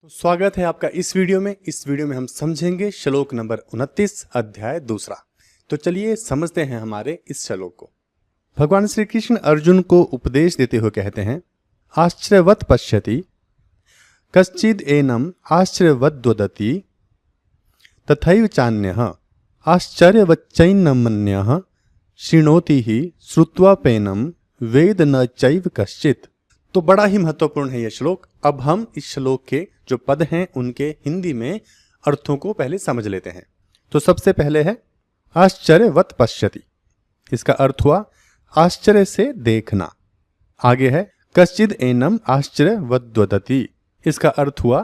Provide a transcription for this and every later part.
स्वागत है आपका इस वीडियो में हम समझेंगे श्लोक नंबर 29 अध्याय 2। तो चलिए समझते हैं हमारे इस श्लोक को। भगवान श्री कृष्ण अर्जुन को उपदेश देते हुए कहते हैं, आश्चर्यवत् पश्यति कश्चिद् एनम् आश्चर्यवद्वदति तथैव चान्यः आश्चर्यवच्चैनमन्यः शृणोति हि श्रुत्वाप्येनं वेद न चैव कश्चित्। तो बड़ा ही महत्वपूर्ण है यह श्लोक। अब हम इस श्लोक के जो पद हैं उनके हिंदी में अर्थों को पहले समझ लेते हैं। तो सबसे पहले है आश्चर्यवत् पश्यति, इसका अर्थ हुआ आश्चर्य से देखना। आगे है कश्चिद् एनम् आश्चर्यवद्वदति, इसका अर्थ हुआ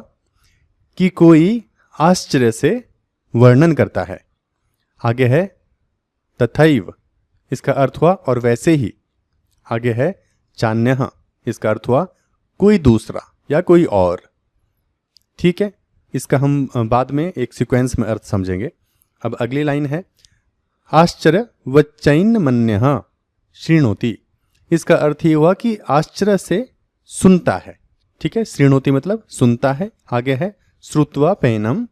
कि कोई आश्चर्य से वर्णन करता है। आगे है तथैव, इसका अर्थ हुआ और वैसे ही। आगे है चान्यः, इसका अर्थ हुआ कोई दूसरा या कोई और। ठीक है, इसका हम बाद में एक सीक्वेंस में अर्थ समझेंगे। अब अगली लाइन है आश्चर्यवच्चैनमन्यः शृणोति, इसका अर्थ ये हुआ कि आश्चर्य से सुनता है। ठीक है, शृणोति मतलब सुनता है। आगे है श्रुत्वाप्येनं,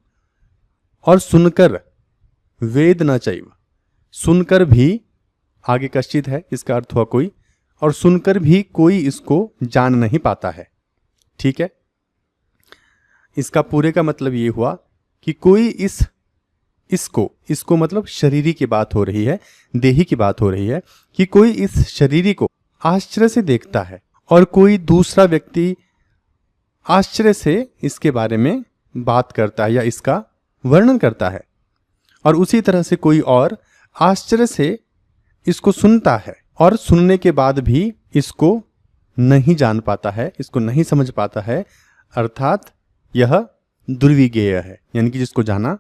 और सुनकर, वेद न चैव, सुनकर भी। आगे कश्चित् है, इसका अर्थ हुआ कोई, और सुनकर भी कोई इसको जान नहीं पाता है। ठीक है, इसका पूरे का मतलब ये हुआ कि कोई इसको मतलब शरीरी की बात हो रही है, देही की बात हो रही है, कि कोई इस शरीरी को आश्चर्य से देखता है और कोई दूसरा व्यक्ति आश्चर्य से इसके बारे में बात करता है या इसका वर्णन करता है, और उसी तरह से कोई और आश्चर्य से इसको सुनता है और सुनने के बाद भी इसको नहीं जान पाता है, इसको नहीं समझ पाता है, अर्थात यह दुर्विज्ञेय है, यानी कि जिसको जाना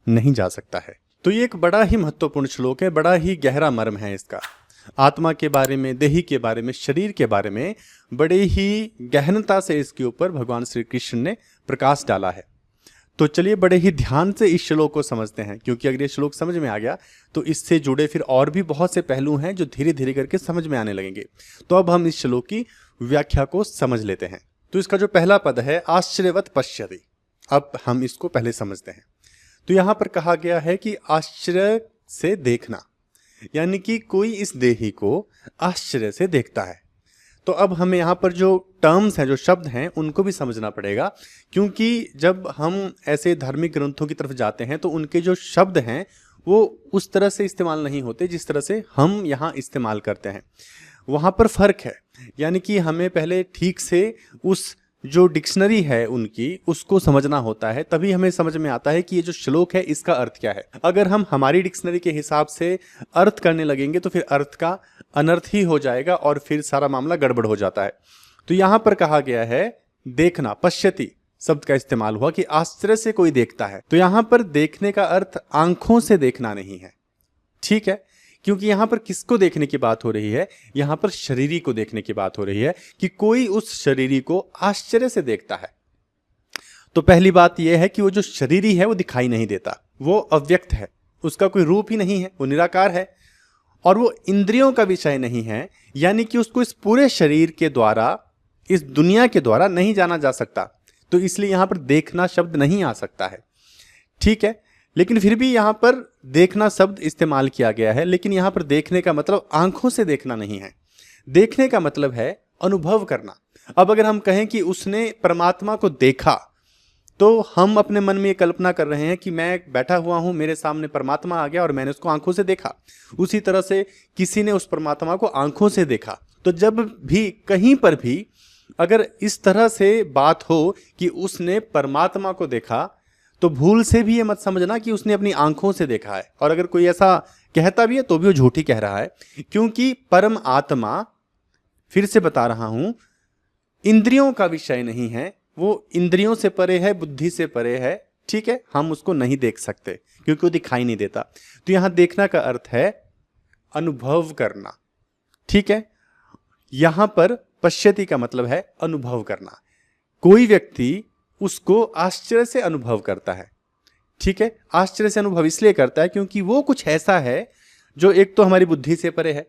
नहीं जा सकता है। तो ये एक बड़ा ही महत्वपूर्ण श्लोक है, बड़ा ही गहरा मर्म है इसका। आत्मा के बारे में, देही के बारे में, शरीर के बारे में बड़े ही गहनता से इसके ऊपर भगवान श्री कृष्ण ने प्रकाश डाला है। तो चलिए बड़े ही ध्यान से इस श्लोक को समझते हैं, क्योंकि अगर ये श्लोक समझ में आ गया तो इससे जुड़े फिर और भी बहुत से पहलू हैं जो धीरे धीरे करके समझ में आने लगेंगे। तो अब हम इस श्लोक की व्याख्या को समझ लेते हैं। तो इसका जो पहला पद है आश्चर्यवत् पश्यति, अब हम इसको पहले समझते हैं। तो यहां पर कहा गया है कि आश्चर्य से देखना, यानी कि कोई इस देही को आश्चर्य से देखता है। तो अब हमें यहाँ पर जो टर्म्स हैं, जो शब्द हैं, उनको भी समझना पड़ेगा, क्योंकि जब हम ऐसे धार्मिक ग्रंथों की तरफ जाते हैं तो उनके जो शब्द हैं वो उस तरह से इस्तेमाल नहीं होते जिस तरह से हम यहाँ इस्तेमाल करते हैं। वहाँ पर फ़र्क है, यानी कि हमें पहले ठीक से उस जो डिक्शनरी है उनकी, उसको समझना होता है, तभी हमें समझ में आता है कि ये जो श्लोक है इसका अर्थ क्या है। अगर हम हमारी डिक्शनरी के हिसाब से अर्थ करने लगेंगे तो फिर अर्थ का अनर्थ ही हो जाएगा और फिर सारा मामला गड़बड़ हो जाता है। तो यहाँ पर कहा गया है देखना, पश्यति शब्द का इस्तेमाल हुआ कि आश्चर्य से कोई देखता है। तो यहाँ पर देखने का अर्थ आंखों से देखना नहीं है। ठीक है, क्योंकि यहाँ पर किसको देखने की बात हो रही है, यहाँ पर शरीरी को देखने की बात हो रही है, कि कोई उस शरीरी को आश्चर्य से देखता है। तो पहली बात यह है कि वो जो शरीरी है वो दिखाई नहीं देता, वो अव्यक्त है, उसका कोई रूप ही नहीं है, वो निराकार है, और वो इंद्रियों का विषय नहीं है, यानी कि उसको इस पूरे शरीर के द्वारा, इस दुनिया के द्वारा नहीं जाना जा सकता। तो इसलिए यहाँ पर देखना शब्द नहीं आ सकता है। ठीक है, लेकिन फिर भी यहाँ पर देखना शब्द इस्तेमाल किया गया है, लेकिन यहाँ पर देखने का मतलब आंखों से देखना नहीं है। देखने का मतलब है अनुभव करना। अब अगर हम कहें कि उसने परमात्मा को देखा, तो हम अपने मन में ये कल्पना कर रहे हैं कि मैं बैठा हुआ हूं, मेरे सामने परमात्मा आ गया और मैंने उसको आंखों से देखा। उसी तरह से किसी ने उस परमात्मा को आंखों से देखा। तो जब भी कहीं पर भी अगर इस तरह से बात हो कि उसने परमात्मा को देखा, तो भूल से भी ये मत समझना कि उसने अपनी आंखों से देखा है। और अगर कोई ऐसा कहता भी है तो भी वो झूठी कह रहा है, क्योंकि परम आत्मा, फिर से बता रहा हूं, इंद्रियों का विषय नहीं है, वो इंद्रियों से परे है, बुद्धि से परे है। ठीक है, हम उसको नहीं देख सकते क्योंकि वो दिखाई नहीं देता। तो यहां देखना का अर्थ है अनुभव करना। ठीक है, यहां पर पश्यति का मतलब है अनुभव करना। कोई व्यक्ति उसको आश्चर्य से अनुभव करता है। ठीक है, आश्चर्य से अनुभव इसलिए करता है क्योंकि वो कुछ ऐसा है जो एक तो हमारी बुद्धि से परे है,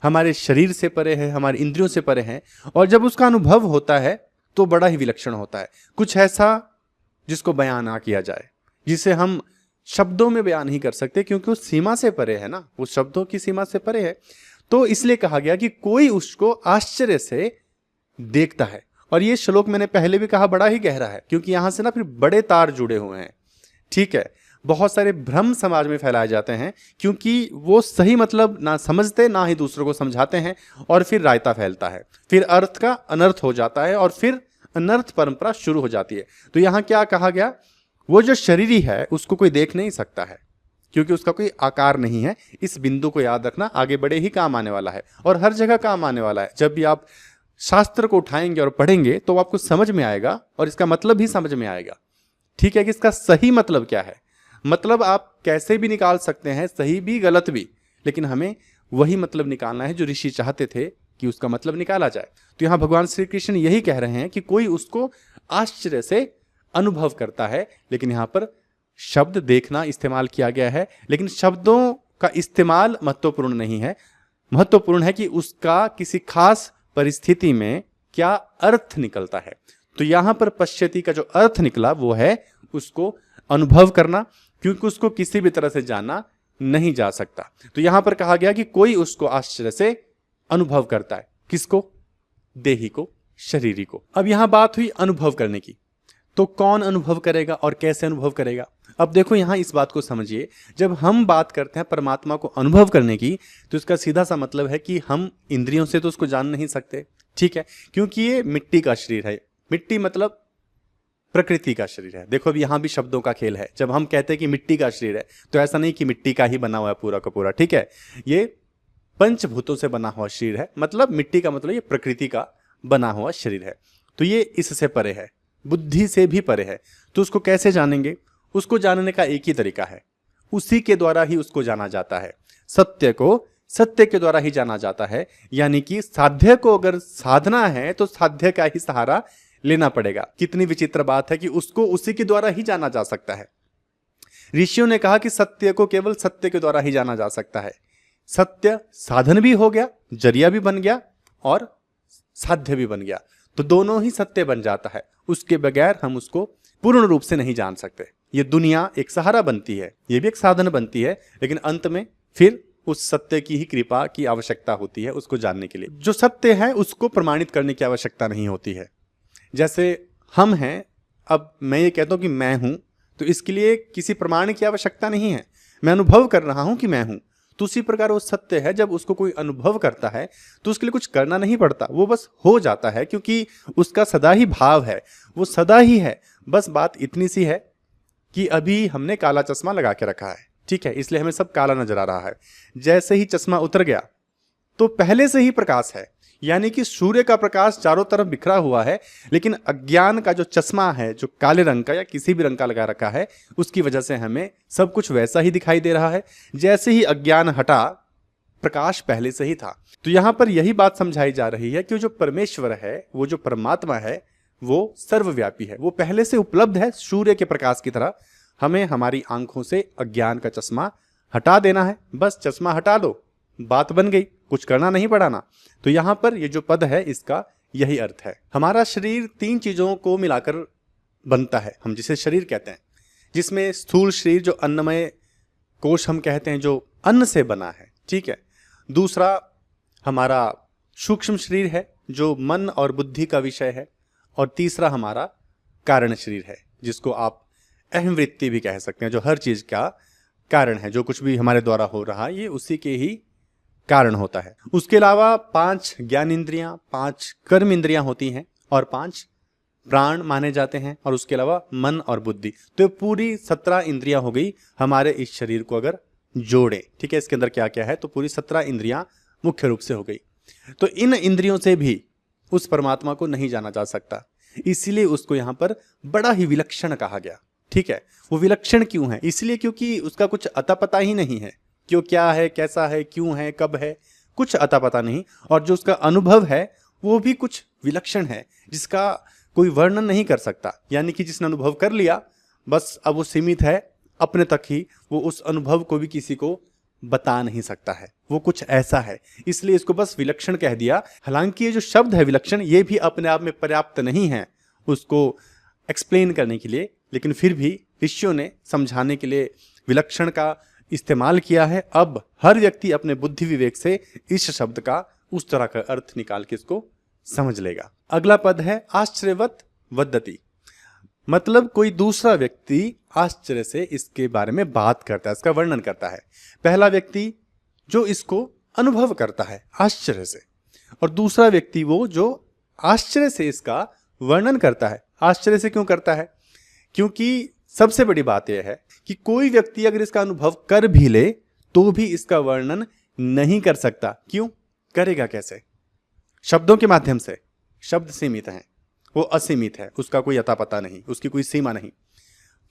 हमारे शरीर से परे है, हमारे इंद्रियों से परे है, और जब उसका अनुभव होता है तो बड़ा ही विलक्षण होता है। कुछ ऐसा जिसको बयान ना किया जाए, जिसे हम शब्दों में बयान नहीं कर सकते, क्योंकि उस सीमा से परे है ना, उस शब्दों की सीमा से परे है। तो इसलिए कहा गया कि कोई उसको आश्चर्य से देखता है। और ये श्लोक मैंने पहले भी कहा बड़ा ही गहरा है, क्योंकि यहां से ना फिर बड़े तार जुड़े हुए हैं। ठीक है, बहुत सारे भ्रम समाज में फैलाए जाते हैं, क्योंकि वो सही मतलब ना समझते, ना ही दूसरों को समझाते हैं, और फिर रायता फैलता है, फिर अर्थ का अनर्थ हो जाता है, और फिर अनर्थ परंपरा शुरू हो जाती है। तो यहां क्या कहा गया, वो जो शरीरी है उसको कोई देख नहीं सकता है, क्योंकि उसका कोई आकार नहीं है। इस बिंदु को याद रखना, आगे बड़े ही काम आने वाला है, और हर जगह काम आने वाला है। जब भी आप शास्त्र को उठाएंगे और पढ़ेंगे तो आपको समझ में आएगा, और इसका मतलब भी समझ में आएगा। ठीक है, कि इसका सही मतलब क्या है। मतलब आप कैसे भी निकाल सकते हैं, सही भी गलत भी, लेकिन हमें वही मतलब निकालना है जो ऋषि चाहते थे कि उसका मतलब निकाला जाए। तो यहां भगवान श्री कृष्ण यही कह रहे हैं कि कोई उसको आश्चर्य से अनुभव करता है। लेकिन यहां पर शब्द देखना इस्तेमाल किया गया है, लेकिन शब्दों का इस्तेमाल महत्वपूर्ण नहीं है। महत्वपूर्ण है कि उसका किसी खास परिस्थिति में क्या अर्थ निकलता है। तो यहां पर पश्यति का जो अर्थ निकला वो है उसको अनुभव करना, क्योंकि उसको किसी भी तरह से जाना नहीं जा सकता। तो यहां पर कहा गया कि कोई उसको आश्चर्य से अनुभव करता है। किसको? देही को, शरीरी को। अब यहां बात हुई अनुभव करने की, तो कौन अनुभव करेगा और कैसे अनुभव करेगा? अब देखो यहां इस बात को समझिए, जब हम बात करते हैं परमात्मा को अनुभव करने की, तो इसका सीधा सा मतलब है कि हम इंद्रियों से तो उसको जान नहीं सकते। ठीक है, क्योंकि ये मिट्टी का शरीर है। मिट्टी मतलब प्रकृति का शरीर है। देखो अब यहां भी शब्दों का खेल है। जब हम कहते हैं कि मिट्टी का शरीर है, तो ऐसा नहीं कि मिट्टी का ही बना हुआ है पूरा का पूरा। ठीक है, ये पंचभूतों से बना हुआ शरीर है। मतलब मिट्टी का मतलब ये प्रकृति का बना हुआ शरीर है। तो ये इससे परे है, बुद्धि से भी परे है। तो उसको कैसे जानेंगे? उसको जानने का एक ही तरीका है, उसी के द्वारा ही उसको जाना जाता है। सत्य को सत्य के द्वारा ही जाना जाता है। यानी कि साध्य को अगर साधना है तो साध्य का ही सहारा लेना पड़ेगा। कितनी विचित्र बात है कि उसको उसी के द्वारा ही जाना जा सकता है। ऋषियों ने कहा कि सत्य को केवल सत्य के द्वारा ही जाना जा सकता है। सत्य साधन भी हो गया, जरिया भी बन गया, और साध्य भी बन गया। तो दोनों ही सत्य बन जाता है। उसके बगैर हम उसको पूर्ण रूप से नहीं जान सकते। ये दुनिया एक सहारा बनती है, ये भी एक साधन बनती है, लेकिन अंत में फिर उस सत्य की ही कृपा की आवश्यकता होती है उसको जानने के लिए। जो सत्य है उसको प्रमाणित करने की आवश्यकता नहीं होती है। जैसे हम हैं, अब मैं ये कहता हूं कि मैं हूं, तो इसके लिए किसी प्रमाण की आवश्यकता नहीं है। मैं अनुभव कर रहा हूं कि मैं हूं। तो उसी प्रकार वो सत्य है, जब उसको कोई अनुभव करता है तो उसके लिए कुछ करना नहीं पड़ता, वो बस हो जाता है, क्योंकि उसका सदा ही भाव है, वो सदा ही है। बस बात इतनी सी है कि अभी हमने काला चश्मा लगा के रखा है। ठीक है, इसलिए हमें सब काला नजर आ रहा है। जैसे ही चश्मा उतर गया तो पहले से ही प्रकाश है, यानी कि सूर्य का प्रकाश चारों तरफ बिखरा हुआ है, लेकिन अज्ञान का जो चश्मा है, जो काले रंग का या किसी भी रंग का लगा रखा है, उसकी वजह से हमें सब कुछ वैसा ही दिखाई दे रहा है। जैसे ही अज्ञान हटा, प्रकाश पहले से ही था। तो यहां पर यही बात समझाई जा रही है कि जो परमेश्वर है, वो जो परमात्मा है, वो सर्वव्यापी है। वो पहले से उपलब्ध है सूर्य के प्रकाश की तरह। हमें हमारी आंखों से अज्ञान का चश्मा हटा देना है। बस चश्मा हटा दो, बात बन गई, कुछ करना नहीं पड़ाना। तो यहां पर ये जो पद है इसका यही अर्थ है। हमारा शरीर 3 चीजों को मिलाकर बनता है, हम जिसे शरीर कहते हैं, जिसमें स्थूल शरीर जो अन्नमय कोश हम कहते हैं, जो अन्न से बना है। ठीक है, दूसरा हमारा सूक्ष्म शरीर है जो मन और बुद्धि का विषय है, और तीसरा हमारा कारण शरीर है, जिसको आप अहम वृत्ति भी कह सकते हैं, जो हर चीज का कारण है। जो कुछ भी हमारे द्वारा हो रहा है ये उसी के ही कारण होता है। उसके अलावा 5 ज्ञान इंद्रियां, 5 कर्म इंद्रियां होती हैं, और 5 प्राण माने जाते हैं, और उसके अलावा मन और बुद्धि। तो पूरी 17 इंद्रियां हो गई हमारे इस शरीर को अगर जोड़े। ठीक है, इसके अंदर क्या क्या है, तो पूरी 17 इंद्रियां मुख्य रूप से हो गई। तो इन इंद्रियों से भी उस परमात्मा को नहीं जाना जा सकता, इसीलिए उसको यहां पर बड़ा ही विलक्षण कहा गया। ठीक है, वो विलक्षण क्यों है? इसलिए क्योंकि उसका कुछ अता पता ही नहीं है, क्यों, क्या है, कैसा है, क्यों है, कब है, कुछ अता पता नहीं। और जो उसका अनुभव है वो भी कुछ विलक्षण है, जिसका कोई वर्णन नहीं कर सकता। यानी कि जिसने अनुभव कर लिया, बस अब वो सीमित है अपने तक ही, वो उस अनुभव को भी किसी को बता नहीं सकता है। वो कुछ ऐसा है, इसलिए इसको बस विलक्षण कह दिया। हालांकि ये जो शब्द है विलक्षण, ये भी अपने आप में पर्याप्त नहीं है उसको एक्सप्लेन करने के लिए, लेकिन फिर भी ऋषियों ने समझाने के लिए विलक्षण का इस्तेमाल किया है। अब हर व्यक्ति अपने बुद्धि विवेक से इस शब्द का उस तरह का अर्थ निकाल के इसको समझ लेगा। अगला पद है आश्चर्यवत वदति, मतलब कोई दूसरा व्यक्ति आश्चर्य से इसके बारे में बात करता है, इसका वर्णन करता है। पहला व्यक्ति जो इसको अनुभव करता है आश्चर्य से, और दूसरा व्यक्ति वो जो आश्चर्य से इसका वर्णन करता है। आश्चर्य से क्यों करता है? क्योंकि सबसे बड़ी बात यह है कि कोई व्यक्ति अगर इसका अनुभव कर भी ले तो भी इसका वर्णन नहीं कर सकता। क्यों? करेगा कैसे? शब्दों के माध्यम से। शब्द सीमित हैं, वो असीमित है, उसका कोई अता पता नहीं, उसकी कोई सीमा नहीं।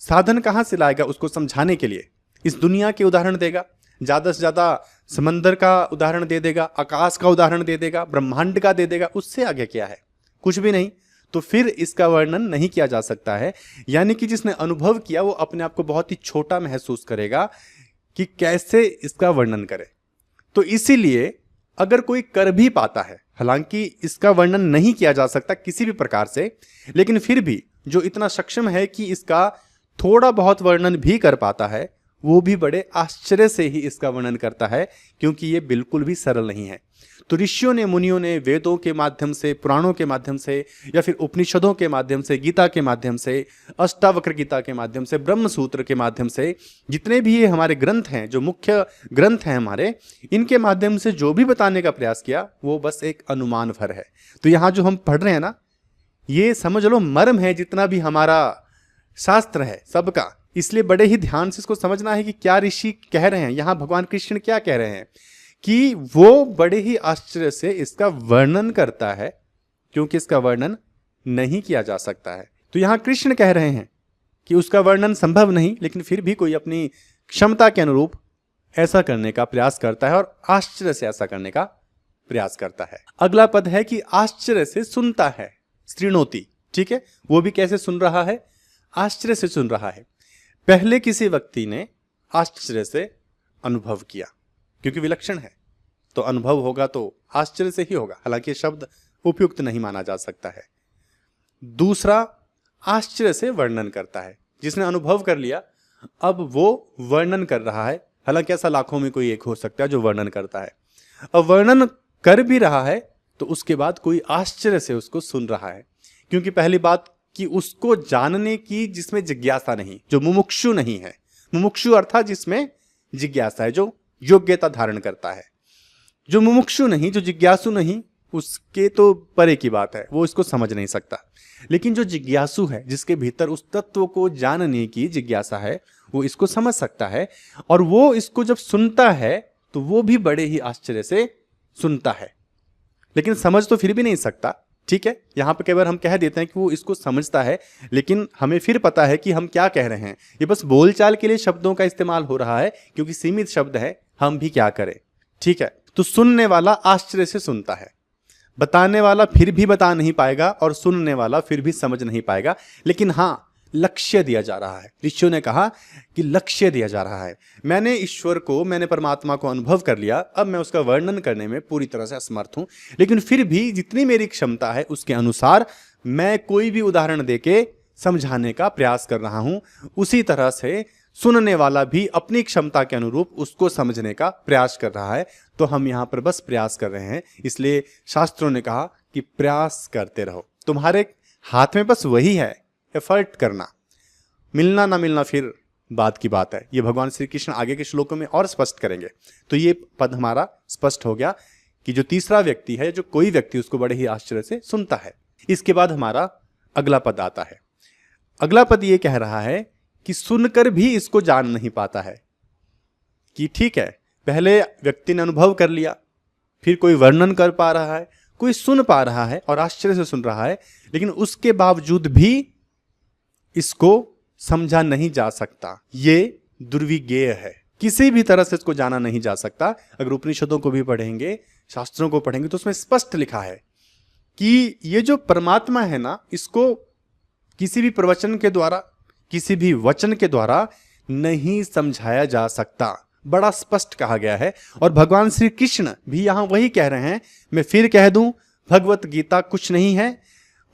साधन कहां से लाएगा उसको समझाने के लिए? इस दुनिया के उदाहरण देगा, ज्यादा से ज्यादा समंदर का उदाहरण दे देगा, आकाश का उदाहरण दे देगा, ब्रह्मांड का दे देगा, उससे आगे क्या है? कुछ भी नहीं। तो फिर इसका वर्णन नहीं किया जा सकता है। यानी कि जिसने अनुभव किया वो अपने आप को बहुत ही छोटा महसूस करेगा कि कैसे इसका वर्णन करे। तो इसीलिए अगर कोई कर भी पाता है, हालांकि इसका वर्णन नहीं किया जा सकता किसी भी प्रकार से, लेकिन फिर भी जो इतना सक्षम है कि इसका थोड़ा बहुत वर्णन भी कर पाता है, वो भी बड़े आश्चर्य से ही इसका वर्णन करता है, क्योंकि ये बिल्कुल भी सरल नहीं है। तो ऋषियों ने, मुनियों ने वेदों के माध्यम से, पुराणों के माध्यम से, या फिर उपनिषदों के माध्यम से, गीता के माध्यम से, अष्टावक्र गीता के माध्यम से, ब्रह्म सूत्र के माध्यम से, जितने भी ये हमारे ग्रंथ हैं, जो मुख्य ग्रंथ हैं हमारे, इनके माध्यम से जो भी बताने का प्रयास किया वो बस एक अनुमान भर है। तो यहाँ जो हम पढ़ रहे हैं ना, ये समझ लो मर्म है जितना भी हमारा शास्त्र है सबका। इसलिए बड़े ही ध्यान से इसको समझना है कि क्या ऋषि कह रहे हैं, यहाँ भगवान कृष्ण क्या कह रहे हैं, कि वो बड़े ही आश्चर्य से इसका वर्णन करता है, क्योंकि इसका वर्णन नहीं किया जा सकता है। तो यहाँ कृष्ण कह रहे हैं कि उसका वर्णन संभव नहीं, लेकिन फिर भी कोई अपनी क्षमता के अनुरूप ऐसा करने का प्रयास करता है और आश्चर्य से ऐसा करने का प्रयास करता है। अगला पद है कि आश्चर्य से सुनता है, शृणोति। ठीक है, वो भी कैसे सुन रहा है? आश्चर्य से सुन रहा है। पहले किसी व्यक्ति ने आश्चर्य से अनुभव किया, क्योंकि विलक्षण है तो अनुभव होगा तो आश्चर्य से ही होगा, हालांकि शब्द उपयुक्त नहीं माना जा सकता है। दूसरा आश्चर्य से वर्णन करता है, जिसने अनुभव कर लिया अब वो वर्णन कर रहा है, हालांकि ऐसा लाखों में कोई एक हो सकता है जो वर्णन करता है। अब वर्णन कर भी रहा है तो उसके बाद कोई आश्चर्य से उसको सुन रहा है, क्योंकि पहली बात कि उसको जानने की जिसमें जिज्ञासा नहीं, जो मुमुक्षु नहीं है। मुमुक्षु अर्थात जिसमें जिज्ञासा है, जो योग्यता धारण करता है। जो मुमुक्षु नहीं, जो जिज्ञासु नहीं, उसके तो परे की बात है, वो इसको समझ नहीं सकता। लेकिन जो जिज्ञासु है, जिसके भीतर उस तत्व को जानने की जिज्ञासा है, वो इसको समझ सकता है। और वो इसको जब सुनता है तो वो भी बड़े ही आश्चर्य से सुनता है, लेकिन समझ तो फिर भी नहीं सकता। ठीक है, यहां पर कई बार हम कह देते हैं कि वो इसको समझता है, लेकिन हमें फिर पता है कि हम क्या कह रहे हैं। ये बस बोलचाल के लिए शब्दों का इस्तेमाल हो रहा है, क्योंकि सीमित शब्द है, हम भी क्या करें। ठीक है, तो सुनने वाला आश्चर्य से सुनता है, बताने वाला फिर भी बता नहीं पाएगा और सुनने वाला फिर भी समझ नहीं पाएगा। लेकिन हाँ, लक्ष्य दिया जा रहा है। ऋषियों ने कहा कि लक्ष्य दिया जा रहा है। मैंने ईश्वर को, मैंने परमात्मा को अनुभव कर लिया, अब मैं उसका वर्णन करने में पूरी तरह से असमर्थ हूं, लेकिन फिर भी जितनी मेरी क्षमता है उसके अनुसार मैं कोई भी उदाहरण देके समझाने का प्रयास कर रहा हूं। उसी तरह से सुनने वाला भी अपनी क्षमता के अनुरूप उसको समझने का प्रयास कर रहा है। तो हम यहाँ पर बस प्रयास कर रहे हैं, इसलिए शास्त्रों ने कहा कि प्रयास करते रहो। तुम्हारे हाथ में बस वही है, एफर्ट करना। मिलना ना मिलना फिर बात की बात है। ये भगवान श्री कृष्ण आगे के श्लोकों में और स्पष्ट करेंगे। तो ये पद हमारा स्पष्ट हो गया कि जो तीसरा व्यक्ति है, जो कोई व्यक्ति, उसको बड़े ही आश्चर्य से सुनता है। इसके बाद हमारा अगला पद आता है। अगला पद ये कह रहा है कि सुनकर भी इसको जान नहीं पाता है। कि ठीक है, पहले व्यक्ति ने अनुभव कर लिया, फिर कोई वर्णन कर पा रहा है, कोई सुन पा रहा है और आश्चर्य से सुन रहा है, लेकिन उसके बावजूद भी इसको समझा नहीं जा सकता। ये दुर्विज्ञेय है, किसी भी तरह से इसको जाना नहीं जा सकता। अगर उपनिषदों को भी पढ़ेंगे, शास्त्रों को पढ़ेंगे, तो उसमें स्पष्ट लिखा है कि ये जो परमात्मा है ना, इसको किसी भी प्रवचन के द्वारा, किसी भी वचन के द्वारा नहीं समझाया जा सकता। बड़ा स्पष्ट कहा गया है। और भगवान श्री कृष्ण भी यहां वही कह रहे हैं। मैं फिर कह दूं, भगवत गीता कुछ नहीं है,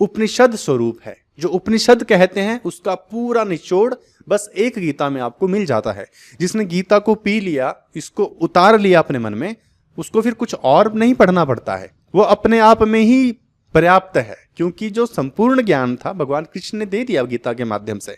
उपनिषद स्वरूप है। जो उपनिषद कहते हैं उसका पूरा निचोड़ बस एक गीता में आपको मिल जाता है। जिसने गीता को पी लिया, इसको उतार लिया अपने मन में, उसको फिर कुछ और नहीं पढ़ना पड़ता है, वो अपने आप में ही पर्याप्त है, क्योंकि जो संपूर्ण ज्ञान था भगवान कृष्ण ने दे दिया गीता के माध्यम से।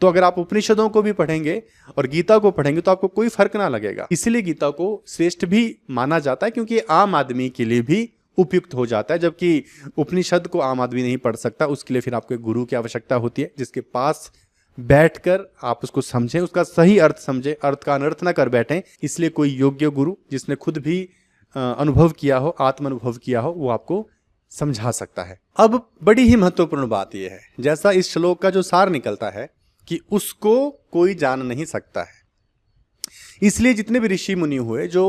तो अगर आप उपनिषदों को भी पढ़ेंगे और गीता को पढ़ेंगे तो आपको कोई फर्क ना लगेगा। इसीलिए गीता को श्रेष्ठ भी माना जाता है, क्योंकि आम आदमी के लिए भी उपयुक्त हो जाता है। जबकि उपनिषद को आम आदमी नहीं पढ़ सकता, उसके लिए फिर आपको एक गुरु की आवश्यकता होती है, जिसके पास बैठकर आप उसको समझें, उसका सही अर्थ समझें, अर्थ का अनर्थ ना कर बैठें। इसलिए कोई योग्य गुरु जिसने खुद भी अनुभव किया हो, आत्म अनुभव किया हो, वो आपको समझा सकता है। अब बड़ी ही महत्वपूर्ण बात यह है, जैसा इस श्लोक का जो सार निकलता है कि उसको कोई जान नहीं सकता है। इसलिए जितने भी ऋषि मुनि हुए जो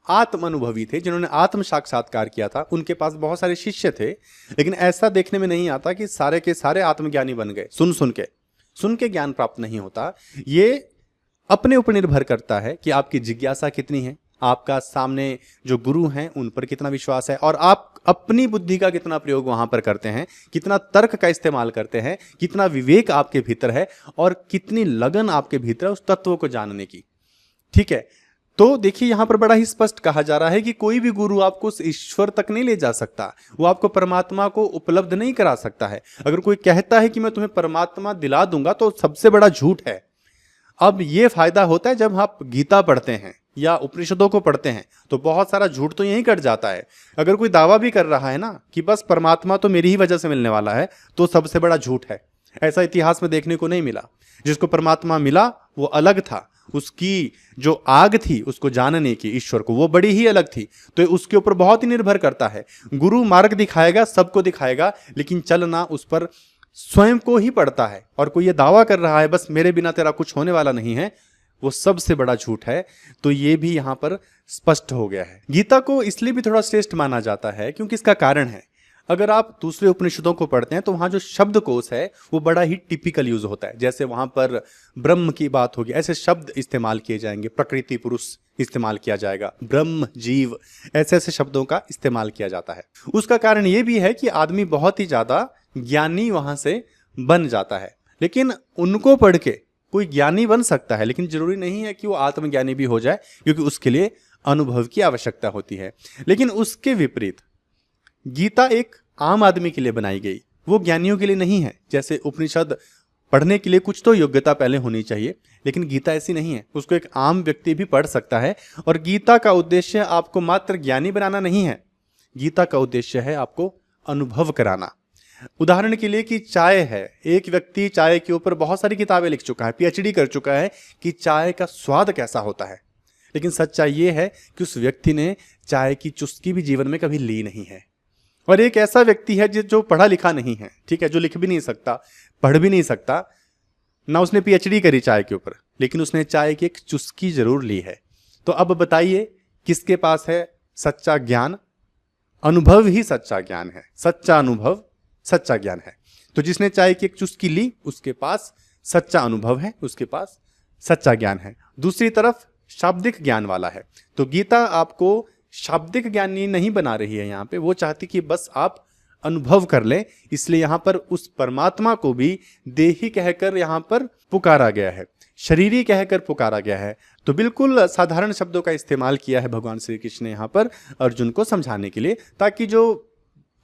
आत्म अनुभवी थे, जिन्होंने आत्म साक्षात्कार किया था, उनके पास बहुत सारे शिष्य थे, लेकिन ऐसा देखने में नहीं आता कि सारे के सारे आत्मज्ञानी बन गए। सुन के ज्ञान प्राप्त नहीं होता। ये अपने ऊपर निर्भर करता है कि आपकी जिज्ञासा कितनी है, आपका सामने जो गुरु हैं उन पर कितना विश्वास है, और आप अपनी बुद्धि का कितना प्रयोग वहां पर करते हैं, कितना तर्क का इस्तेमाल करते हैं, कितना विवेक आपके भीतर है और कितनी लगन आपके भीतर है उस तत्व को जानने की। ठीक है, तो देखिए यहां पर बड़ा ही स्पष्ट कहा जा रहा है कि कोई भी गुरु आपको उस ईश्वर तक नहीं ले जा सकता, वो आपको परमात्मा को उपलब्ध नहीं करा सकता है। अगर कोई कहता है कि मैं तुम्हें परमात्मा दिला दूंगा तो सबसे बड़ा झूठ है। अब ये फायदा होता है जब आप गीता पढ़ते हैं या उपनिषदों को पढ़ते हैं, तो बहुत सारा झूठ तो यहीं कट जाता है। अगर कोई दावा भी कर रहा है ना कि बस परमात्मा तो मेरी ही वजह से मिलने वाला है, तो सबसे बड़ा झूठ है। ऐसा इतिहास में देखने को नहीं मिला। जिसको परमात्मा मिला वो अलग था, उसकी जो आग थी उसको जानने की ईश्वर को, वो बड़ी ही अलग थी। तो उसके ऊपर बहुत ही निर्भर करता है। गुरु मार्ग दिखाएगा, सबको दिखाएगा, लेकिन चलना उस पर स्वयं को ही पड़ता है। और कोई ये दावा कर रहा है बस मेरे बिना तेरा कुछ होने वाला नहीं है, वो सबसे बड़ा झूठ है। तो ये भी यहां पर स्पष्ट हो गया है। गीता को इसलिए भी थोड़ा श्रेष्ठ माना जाता है क्योंकि इसका कारण है, अगर आप दूसरे उपनिषदों को पढ़ते हैं तो वहां जो शब्दकोश है वो बड़ा ही टिपिकल यूज होता है। जैसे वहां पर ब्रह्म की बात होगी, ऐसे शब्द इस्तेमाल किए जाएंगे, प्रकृति पुरुष इस्तेमाल किया जाएगा, ब्रह्म जीव, ऐसे ऐसे शब्दों का इस्तेमाल किया जाता है। उसका कारण ये भी है कि आदमी बहुत ही ज्यादा ज्ञानी वहां से बन जाता है। लेकिन उनको पढ़ के कोई ज्ञानी बन सकता है, लेकिन जरूरी नहीं है कि वो आत्मज्ञानी भी हो जाए, क्योंकि उसके लिए अनुभव की आवश्यकता होती है। लेकिन उसके विपरीत गीता एक आम आदमी के लिए बनाई गई, वो ज्ञानियों के लिए नहीं है। जैसे उपनिषद पढ़ने के लिए कुछ तो योग्यता पहले होनी चाहिए, लेकिन गीता ऐसी नहीं है, उसको एक आम व्यक्ति भी पढ़ सकता है। और गीता का उद्देश्य आपको मात्र ज्ञानी बनाना नहीं है, गीता का उद्देश्य है आपको अनुभव कराना। उदाहरण के लिए कि चाय है, एक व्यक्ति चाय के ऊपर बहुत सारी किताबें लिख चुका है, पीएचडी कर चुका है कि चाय का स्वाद कैसा होता है, लेकिन सच्चाई ये है कि उस व्यक्ति ने चाय की चुस्की भी जीवन में कभी ली नहीं है। और एक ऐसा व्यक्ति है जो पढ़ा लिखा नहीं है, ठीक है, जो लिख भी नहीं सकता, पढ़ भी नहीं सकता, ना उसने पीएचडी करी चाय के ऊपर, लेकिन उसने चाय की एक चुस्की जरूर ली है। तो अब बताइए किसके पास है सच्चा ज्ञान? अनुभव ही सच्चा ज्ञान है, सच्चा अनुभव सच्चा ज्ञान है। तो जिसने चाय की एक चुस्की ली उसके पास सच्चा अनुभव है, उसके पास सच्चा ज्ञान है। दूसरी तरफ शाब्दिक ज्ञान वाला है। तो गीता आपको शाब्दिक ज्ञानी नहीं बना रही है, यहाँ पे वो चाहती कि बस आप अनुभव कर लें। इसलिए यहाँ पर उस परमात्मा को भी देही कहकर यहाँ पर पुकारा गया है, शरीरी कहकर पुकारा गया है। तो बिल्कुल साधारण शब्दों का इस्तेमाल किया है भगवान श्री कृष्ण ने यहाँ पर अर्जुन को समझाने के लिए, ताकि जो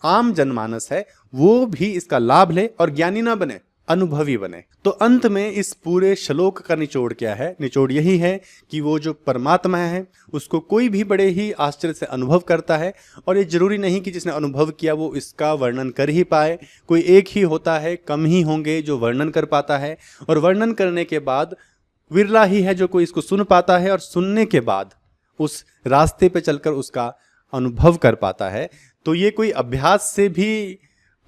आम जनमानस है वो भी इसका लाभ ले और ज्ञानी ना बने, अनुभवी बने। तो अंत में इस पूरे श्लोक का निचोड़ क्या है? निचोड़ यही है कि वो जो परमात्मा है उसको कोई भी बड़े ही आश्चर्य से अनुभव करता है। और ये जरूरी नहीं कि जिसने अनुभव किया वो इसका वर्णन कर ही पाए, कोई एक ही होता है, कम ही होंगे जो वर्णन कर पाता है। और वर्णन करने के बाद विरला ही है जो कोई इसको सुन पाता है, और सुनने के बाद उस रास्ते पे चलकर उसका अनुभव कर पाता है। तो ये कोई अभ्यास से भी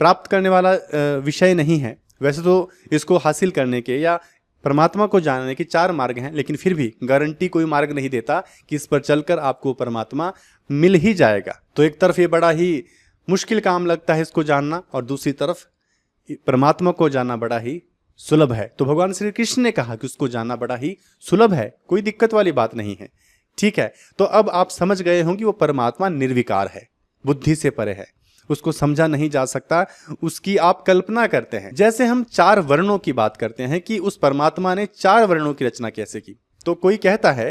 प्राप्त करने वाला विषय नहीं है। वैसे तो इसको हासिल करने के या परमात्मा को जानने के 4 मार्ग हैं, लेकिन फिर भी गारंटी कोई मार्ग नहीं देता कि इस पर चलकर आपको परमात्मा मिल ही जाएगा। तो एक तरफ ये बड़ा ही मुश्किल काम लगता है इसको जानना, और दूसरी तरफ परमात्मा को जानना बड़ा ही सुलभ है। तो भगवान श्री कृष्ण ने कहा कि उसको जानना बड़ा ही सुलभ है, कोई दिक्कत वाली बात नहीं है। ठीक है, तो अब आप समझ गए होंगे वो परमात्मा निर्विकार है, बुद्धि से परे है, उसको समझा नहीं जा सकता, उसकी आप कल्पना करते हैं। जैसे हम 4 वर्णों की बात करते हैं कि उस परमात्मा ने 4 वर्णों की रचना कैसे की, तो कोई कहता है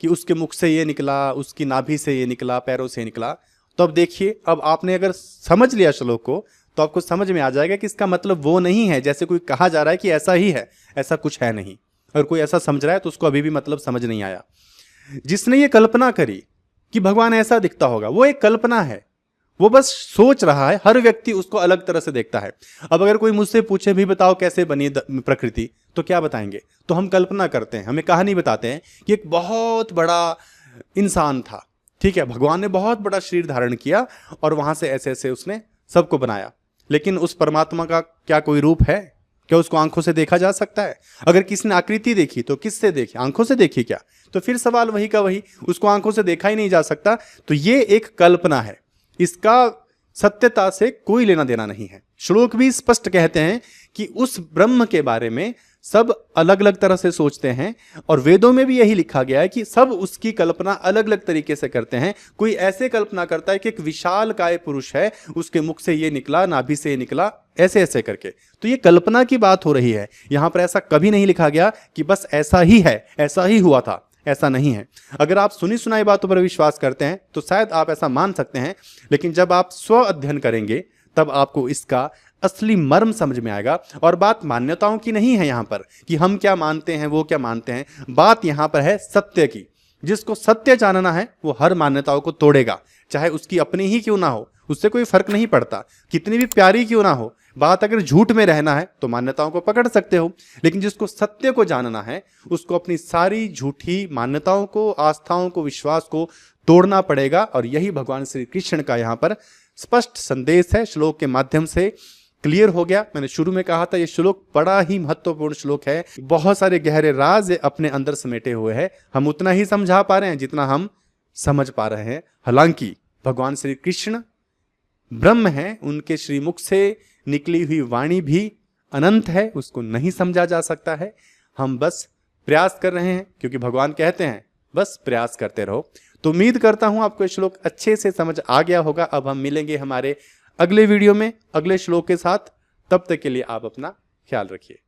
कि उसके मुख से ये निकला, उसकी नाभि से ये निकला, पैरों से निकला। तो अब देखिए, अब आपने अगर समझ लिया श्लोक को तो आपको समझ में आ जाएगा कि इसका मतलब वो नहीं है जैसे कोई कहा जा रहा है कि ऐसा ही है, ऐसा कुछ है नहीं। अगर कोई ऐसा समझ रहा है तो उसको अभी भी मतलब समझ नहीं आया। जिसने ये कल्पना करी कि भगवान ऐसा दिखता होगा, वो एक कल्पना है, वो बस सोच रहा है। हर व्यक्ति उसको अलग तरह से देखता है। अब अगर कोई मुझसे पूछे भी बताओ कैसे बनी प्रकृति, तो क्या बताएंगे? तो हम कल्पना करते हैं, हमें कहानी बताते हैं कि एक बहुत बड़ा इंसान था, ठीक है, भगवान ने बहुत बड़ा शरीर धारण किया और वहां से ऐसे ऐसे उसने सबको बनाया। लेकिन उस परमात्मा का क्या कोई रूप है? क्या उसको आंखों से देखा जा सकता है? अगर किसी ने आकृति देखी तो किससे देखी? आंखों से देखी क्या? तो फिर सवाल वही का वही, उसको आंखों से देखा ही नहीं जा सकता। तो ये एक कल्पना है, इसका सत्यता से कोई लेना देना नहीं है। श्लोक भी स्पष्ट कहते हैं कि उस ब्रह्म के बारे में सब अलग अलग तरह से सोचते हैं, और वेदों में भी यही लिखा गया है कि सब उसकी कल्पना अलग अलग तरीके से करते हैं। कोई ऐसे कल्पना करता है कि एक विशाल काय पुरुष है, उसके मुख से ये निकला, नाभि से ये निकला, ऐसे ऐसे करके। तो ये कल्पना की बात हो रही है। यहां पर ऐसा कभी नहीं लिखा गया कि बस ऐसा ही है, ऐसा ही हुआ था, ऐसा नहीं है। अगर आप सुनी सुनाई बातों पर विश्वास करते हैं तो शायद आप ऐसा मान सकते हैं, लेकिन जब आप स्व अध्ययन करेंगे तब आपको इसका असली मर्म समझ में आएगा। और बात मान्यताओं की नहीं है यहां पर कि हम क्या मानते हैं, वो क्या मानते हैं। बात यहां पर है सत्य की। जिसको सत्य जानना है वो हर मान्यताओं को तोड़ेगा, चाहे उसकी अपनी ही क्यों ना हो, उससे कोई फर्क नहीं पड़ता, कितनी भी प्यारी क्यों ना हो। बात अगर झूठ में रहना है तो मान्यताओं को पकड़ सकते हो, लेकिन जिसको सत्य को जानना है उसको अपनी सारी झूठी मान्यताओं को, आस्थाओं को, विश्वास को तोड़ना पड़ेगा। और यही भगवान श्री कृष्ण का यहाँ पर स्पष्ट संदेश है। श्लोक के माध्यम से क्लियर हो गया। मैंने शुरू में कहा था ये श्लोक बड़ा ही महत्वपूर्ण श्लोक है, बहुत सारे गहरे राज अपने अंदर समेटे हुए हैं। हम उतना ही समझा पा रहे हैं जितना हम समझ पा रहे हैं। हालांकि भगवान श्री कृष्ण ब्रह्म है, उनके श्रीमुख से निकली हुई वाणी भी अनंत है, उसको नहीं समझा जा सकता है। हम बस प्रयास कर रहे हैं, क्योंकि भगवान कहते हैं बस प्रयास करते रहो। तो उम्मीद करता हूं आपको ये श्लोक अच्छे से समझ आ गया होगा। अब हम मिलेंगे हमारे अगले वीडियो में अगले श्लोक के साथ। तब तक के लिए आप अपना ख्याल रखिए।